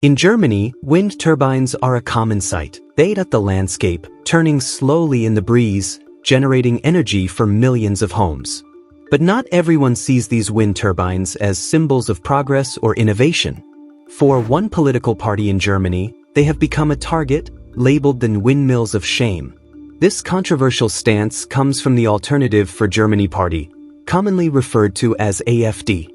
In Germany, wind turbines are a common sight. They dot the landscape, turning slowly in the breeze, generating energy for millions of homes. But not everyone sees these wind turbines as symbols of progress or innovation. For one political party in Germany, they have become a target, labeled the windmills of shame. This controversial stance comes from the Alternative for Germany party, commonly referred to as AfD.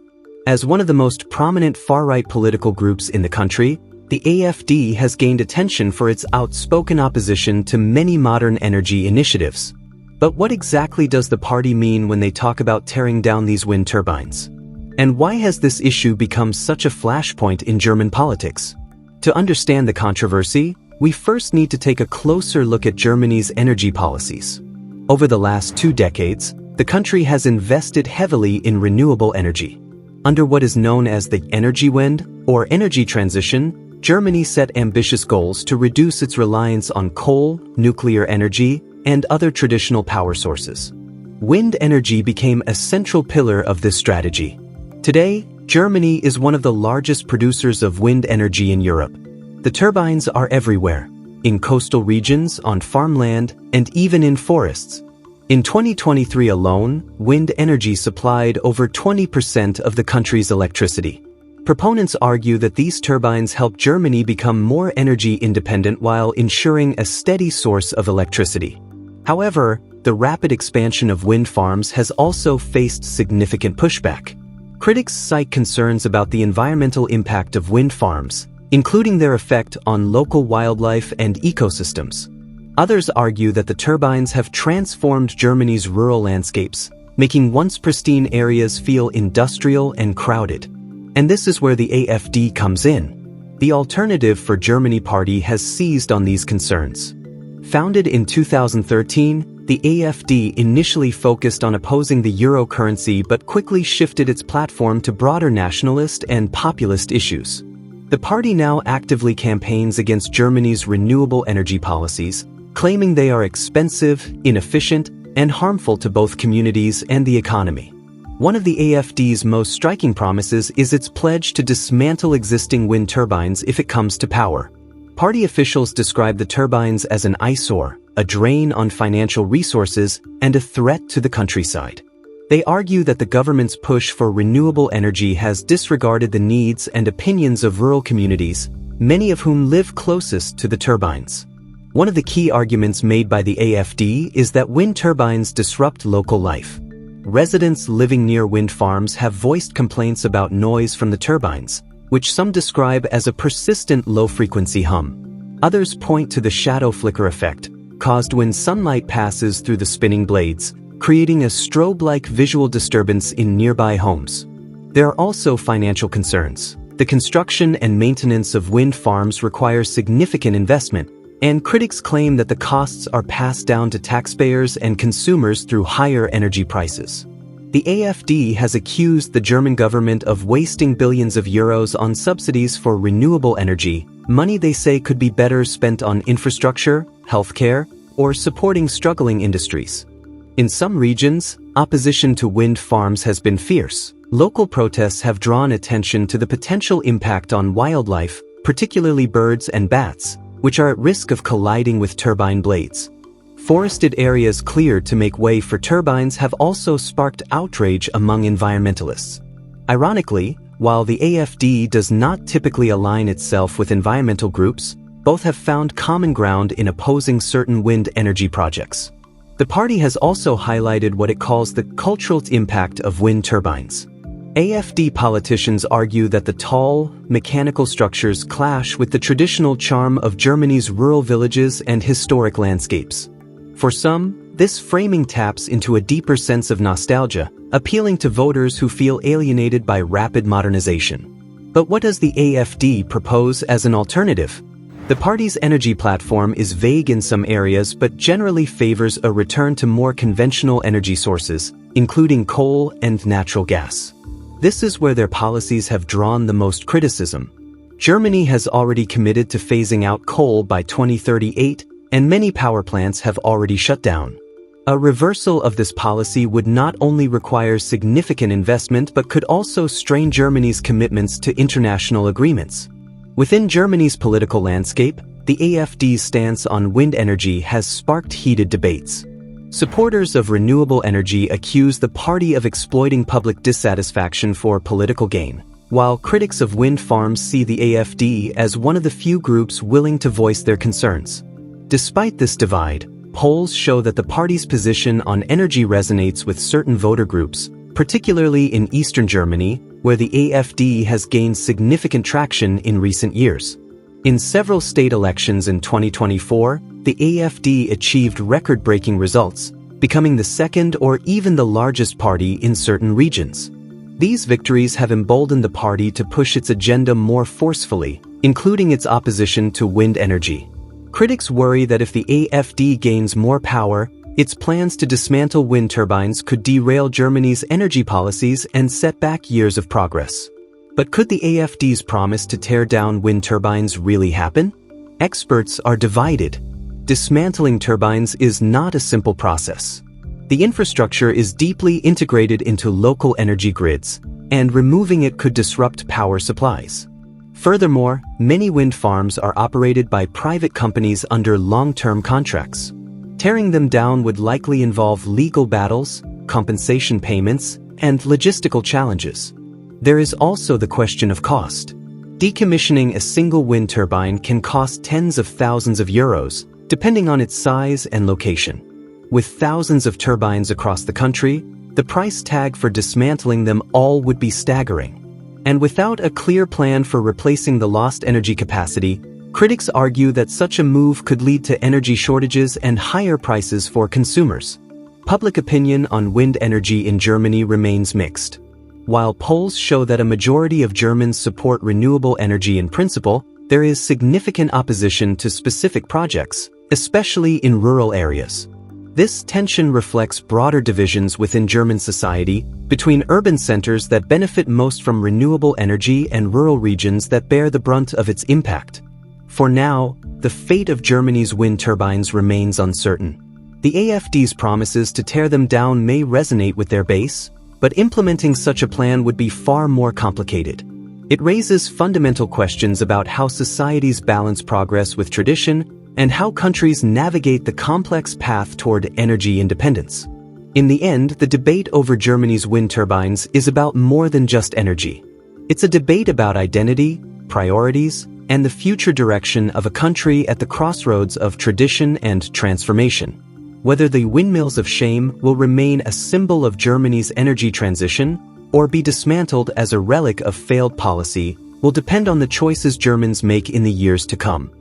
As one of the most prominent far-right political groups in the country, the AfD has gained attention for its outspoken opposition to many modern energy initiatives. But what exactly does the party mean when they talk about tearing down these wind turbines? And why has this issue become such a flashpoint in German politics? To understand the controversy, we first need to take a closer look at Germany's energy policies. Over the last 2 decades, the country has invested heavily in renewable energy. Under what is known as the Energiewende, or energy transition, Germany set ambitious goals to reduce its reliance on coal, nuclear energy, and other traditional power sources. Wind energy became a central pillar of this strategy. Today, Germany is one of the largest producers of wind energy in Europe. The turbines are everywhere, in coastal regions, on farmland, and even in forests. In 2023 alone, wind energy supplied over 20% of the country's electricity. Proponents argue that these turbines help Germany become more energy independent while ensuring a steady source of electricity. However, the rapid expansion of wind farms has also faced significant pushback. Critics cite concerns about the environmental impact of wind farms, including their effect on local wildlife and ecosystems. Others argue that the turbines have transformed Germany's rural landscapes, making once pristine areas feel industrial and crowded. And this is where the AfD comes in. The Alternative for Germany party has seized on these concerns. Founded in 2013, the AfD initially focused on opposing the euro currency but quickly shifted its platform to broader nationalist and populist issues. The party now actively campaigns against Germany's renewable energy policies, claiming they are expensive, inefficient, and harmful to both communities and the economy. One of the AfD's most striking promises is its pledge to dismantle existing wind turbines if it comes to power. Party officials describe the turbines as an eyesore, a drain on financial resources, and a threat to the countryside. They argue that the government's push for renewable energy has disregarded the needs and opinions of rural communities, many of whom live closest to the turbines. One of the key arguments made by the AfD is that wind turbines disrupt local life. Residents living near wind farms have voiced complaints about noise from the turbines, which some describe as a persistent low-frequency hum. Others point to the shadow flicker effect, caused when sunlight passes through the spinning blades, creating a strobe-like visual disturbance in nearby homes. There are also financial concerns. The construction and maintenance of wind farms requires significant investment, and critics claim that the costs are passed down to taxpayers and consumers through higher energy prices. The AfD has accused the German government of wasting billions of euros on subsidies for renewable energy, money they say could be better spent on infrastructure, healthcare, or supporting struggling industries. In some regions, opposition to wind farms has been fierce. Local protests have drawn attention to the potential impact on wildlife, particularly birds and bats, which are at risk of colliding with turbine blades. Forested areas cleared to make way for turbines have also sparked outrage among environmentalists. Ironically, while the AfD does not typically align itself with environmental groups, both have found common ground in opposing certain wind energy projects. The party has also highlighted what it calls the cultural impact of wind turbines. AfD politicians argue that the tall, mechanical structures clash with the traditional charm of Germany's rural villages and historic landscapes. For some, this framing taps into a deeper sense of nostalgia, appealing to voters who feel alienated by rapid modernization. But what does the AfD propose as an alternative? The party's energy platform is vague in some areas but generally favors a return to more conventional energy sources, including coal and natural gas. This is where their policies have drawn the most criticism. Germany has already committed to phasing out coal by 2038, and many power plants have already shut down. A reversal of this policy would not only require significant investment but could also strain Germany's commitments to international agreements. Within Germany's political landscape, the AfD's stance on wind energy has sparked heated debates. Supporters of renewable energy accuse the party of exploiting public dissatisfaction for political gain, while critics of wind farms see the AfD as one of the few groups willing to voice their concerns. Despite this divide, polls show that the party's position on energy resonates with certain voter groups, particularly in eastern Germany, where the AfD has gained significant traction in recent years. In several state elections in 2024, the AfD achieved record-breaking results, becoming the second or even the largest party in certain regions. These victories have emboldened the party to push its agenda more forcefully, including its opposition to wind energy. Critics worry that if the AfD gains more power, its plans to dismantle wind turbines could derail Germany's energy policies and set back years of progress. But could the AfD's promise to tear down wind turbines really happen? Experts are divided. Dismantling turbines is not a simple process. The infrastructure is deeply integrated into local energy grids, and removing it could disrupt power supplies. Furthermore, many wind farms are operated by private companies under long-term contracts. Tearing them down would likely involve legal battles, compensation payments, and logistical challenges. There is also the question of cost. Decommissioning a single wind turbine can cost tens of thousands of euros, depending on its size and location. With thousands of turbines across the country, the price tag for dismantling them all would be staggering. And without a clear plan for replacing the lost energy capacity, critics argue that such a move could lead to energy shortages and higher prices for consumers. Public opinion on wind energy in Germany remains mixed. While polls show that a majority of Germans support renewable energy in principle, there is significant opposition to specific projects, especially in rural areas. This tension reflects broader divisions within German society, between urban centers that benefit most from renewable energy and rural regions that bear the brunt of its impact. For now, the fate of Germany's wind turbines remains uncertain. The AfD's promises to tear them down may resonate with their base, but implementing such a plan would be far more complicated. It raises fundamental questions about how societies balance progress with tradition and how countries navigate the complex path toward energy independence. In the end, the debate over Germany's wind turbines is about more than just energy. It's a debate about identity, priorities, and the future direction of a country at the crossroads of tradition and transformation. Whether the windmills of shame will remain a symbol of Germany's energy transition or be dismantled as a relic of failed policy will depend on the choices Germans make in the years to come.